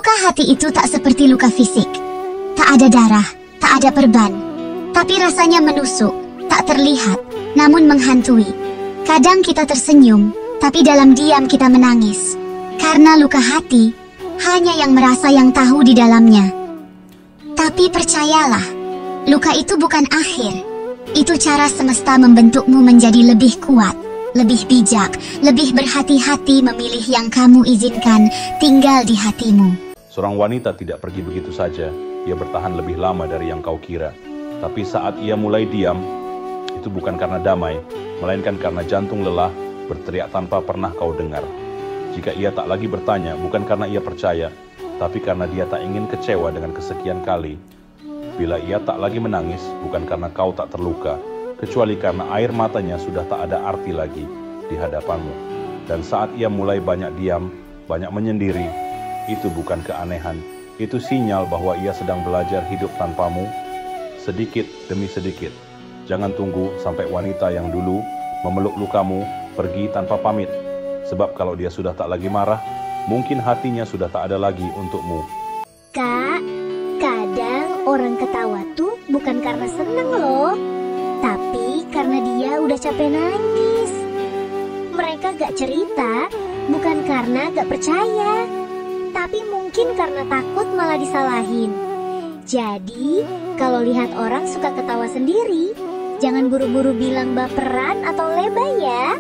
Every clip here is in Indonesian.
Luka hati itu tak seperti luka fisik. Tak ada darah, tak ada perban. Tapi rasanya menusuk, tak terlihat, namun menghantui. Kadang kita tersenyum, tapi dalam diam kita menangis. Karena luka hati, hanya yang merasa yang tahu di dalamnya. Tapi percayalah, luka itu bukan akhir. Itu cara semesta membentukmu menjadi lebih kuat, lebih bijak, lebih berhati-hati memilih yang kamu izinkan tinggal di hatimu. Seorang wanita tidak pergi begitu saja, ia bertahan lebih lama dari yang kau kira. Tapi saat ia mulai diam, itu bukan karena damai, melainkan karena jantung lelah, berteriak tanpa pernah kau dengar. Jika ia tak lagi bertanya, bukan karena ia percaya, tapi karena dia tak ingin kecewa dengan kesekian kali. Bila ia tak lagi menangis, bukan karena kau tak terluka, kecuali karena air matanya sudah tak ada arti lagi di hadapanmu. Dan saat ia mulai banyak diam, banyak menyendiri, itu bukan keanehan, itu sinyal bahwa ia sedang belajar hidup tanpamu, sedikit demi sedikit. Jangan tunggu sampai wanita yang dulu memeluk lukamu pergi tanpa pamit. Sebab kalau dia sudah tak lagi marah, mungkin hatinya sudah tak ada lagi untukmu. Kak, kadang orang ketawa tuh bukan karena seneng loh, tapi karena dia udah capek nangis. Mereka gak cerita, bukan karena gak percaya, tapi mungkin karena takut malah disalahin. Jadi, kalau lihat orang suka ketawa sendiri, jangan buru-buru bilang baperan atau lebay ya.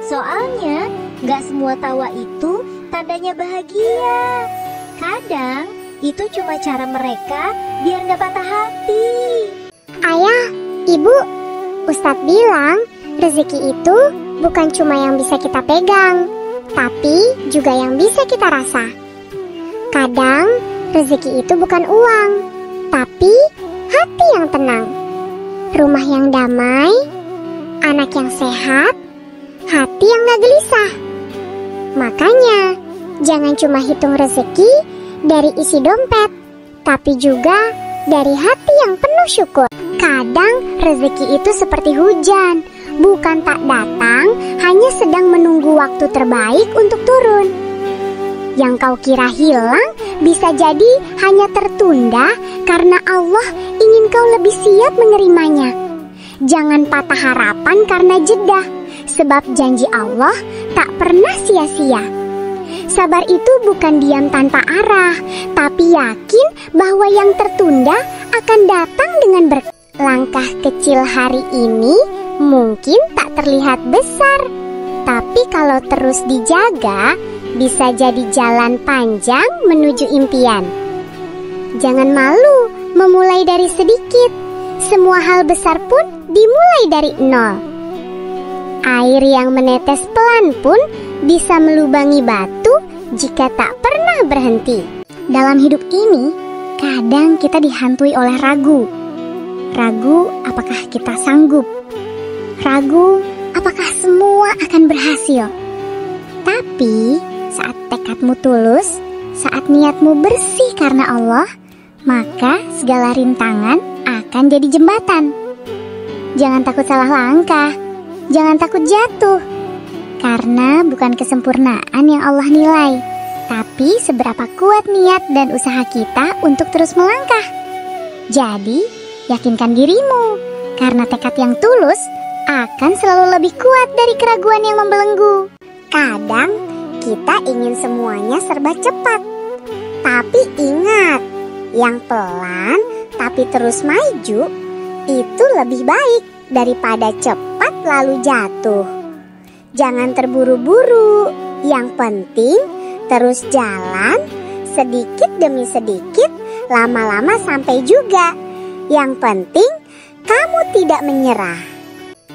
Soalnya, gak semua tawa itu tandanya bahagia. Kadang, itu cuma cara mereka biar gak patah hati. Ayah, Ibu, Ustadz bilang rezeki itu bukan cuma yang bisa kita pegang, tapi juga yang bisa kita rasa. Kadang, rezeki itu bukan uang, tapi hati yang tenang, rumah yang damai, anak yang sehat, hati yang gak gelisah. Makanya, jangan cuma hitung rezeki dari isi dompet, tapi juga dari hati yang penuh syukur. Kadang rezeki itu seperti hujan, bukan tak datang, hanya sedang menunggu waktu terbaik untuk turun. Yang kau kira hilang bisa jadi hanya tertunda karena Allah ingin kau lebih siap menerimanya. Jangan patah harapan karena jeda, sebab janji Allah tak pernah sia-sia. Sabar itu bukan diam tanpa arah, tapi yakin bahwa yang tertunda akan datang dengan berkah. Langkah kecil hari ini mungkin tak terlihat besar, tapi kalau terus dijaga, bisa jadi jalan panjang menuju impian. Jangan malu memulai dari sedikit. Semua hal besar pun dimulai dari nol. Air yang menetes pelan pun bisa melubangi batu jika tak pernah berhenti. Dalam hidup ini, kadang kita dihantui oleh ragu. Ragu apakah kita sanggup. Ragu apakah semua akan berhasil. Tapi saat tekadmu tulus, saat niatmu bersih karena Allah, maka segala rintangan akan jadi jembatan. Jangan takut salah langkah, jangan takut jatuh. Karena bukan kesempurnaan yang Allah nilai, tapi seberapa kuat niat dan usaha kita untuk terus melangkah. Jadi, yakinkan dirimu, karena tekad yang tulus akan selalu lebih kuat dari keraguan yang membelenggu. Kadang kita ingin semuanya serba cepat, tapi ingat, yang pelan tapi terus maju itu lebih baik daripada cepat lalu jatuh. Jangan terburu-buru, yang penting terus jalan sedikit demi sedikit, lama-lama sampai juga. Yang penting kamu tidak menyerah.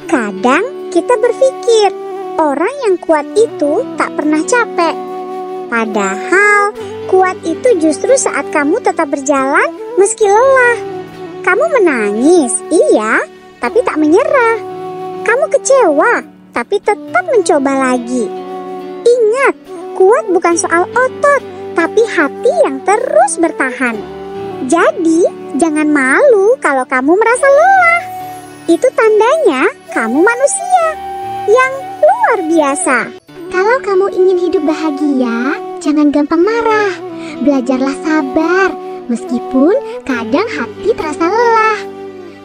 Kadang kita berpikir orang yang kuat itu tak pernah capek. Padahal kuat itu justru saat kamu tetap berjalan meski lelah. Kamu menangis, iya, tapi tak menyerah. Kamu kecewa, tapi tetap mencoba lagi. Ingat, kuat bukan soal otot, tapi hati yang terus bertahan. Jadi, jangan malu kalau kamu merasa lelah. Itu tandanya kamu manusia yang luar biasa. Kalau kamu ingin hidup bahagia, jangan gampang marah. belajarlah sabar, meskipun kadang hati terasa lelah.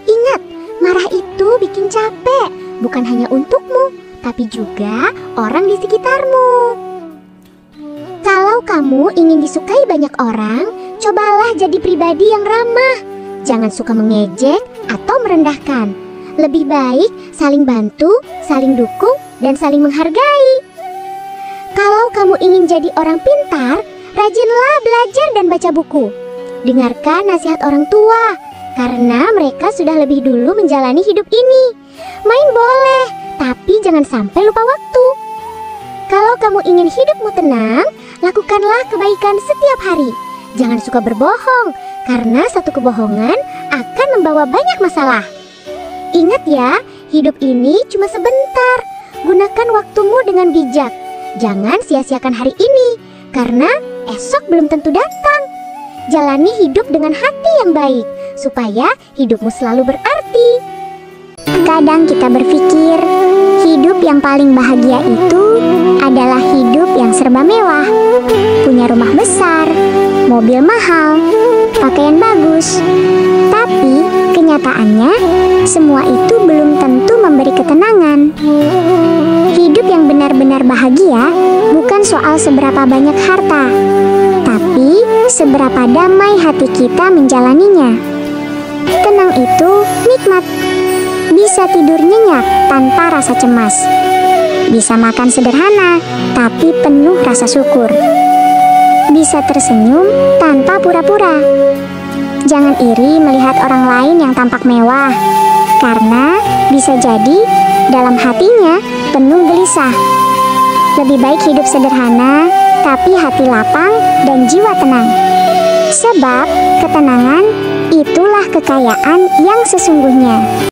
Ingat, marah itu bikin capek, bukan hanya untukmu, tapi juga orang di sekitarmu. Kalau kamu ingin disukai banyak orang, cobalah jadi pribadi yang ramah. Jangan suka mengejek atau merendahkan. Lebih baik saling bantu, saling dukung, dan saling menghargai. Kalau kamu ingin jadi orang pintar, rajinlah belajar dan baca buku. Dengarkan nasihat orang tua, karena mereka sudah lebih dulu menjalani hidup ini. Main boleh, tapi jangan sampai lupa waktu. Kalau kamu ingin hidupmu tenang, lakukanlah kebaikan setiap hari. Jangan suka berbohong, karena satu kebohongan akan membawa banyak masalah. Ingat ya, hidup ini cuma sebentar. Gunakan waktumu dengan bijak. Jangan sia-siakan hari ini, karena esok belum tentu datang. Jalani hidup dengan hati yang baik, supaya hidupmu selalu berarti. Kadang kita berpikir, hidup yang paling bahagia itu adalah hidup yang serba mewah. Punya rumah besar, mobil mahal, pakaian bagus. Tapi kenyataannya, semua itu belum tentu memberi ketenangan. Hidup yang benar-benar bahagia bukan soal seberapa banyak harta, tapi seberapa damai hati kita menjalaninya. Tenang itu nikmat. Bisa tidur nyenyak tanpa rasa cemas. Bisa makan sederhana, tapi penuh rasa syukur. Bisa tersenyum tanpa pura-pura. Jangan iri melihat orang lain yang tampak mewah, karena bisa jadi dalam hatinya penuh gelisah. Lebih baik hidup sederhana, tapi hati lapang dan jiwa tenang. Sebab ketenangan itulah kekayaan yang sesungguhnya.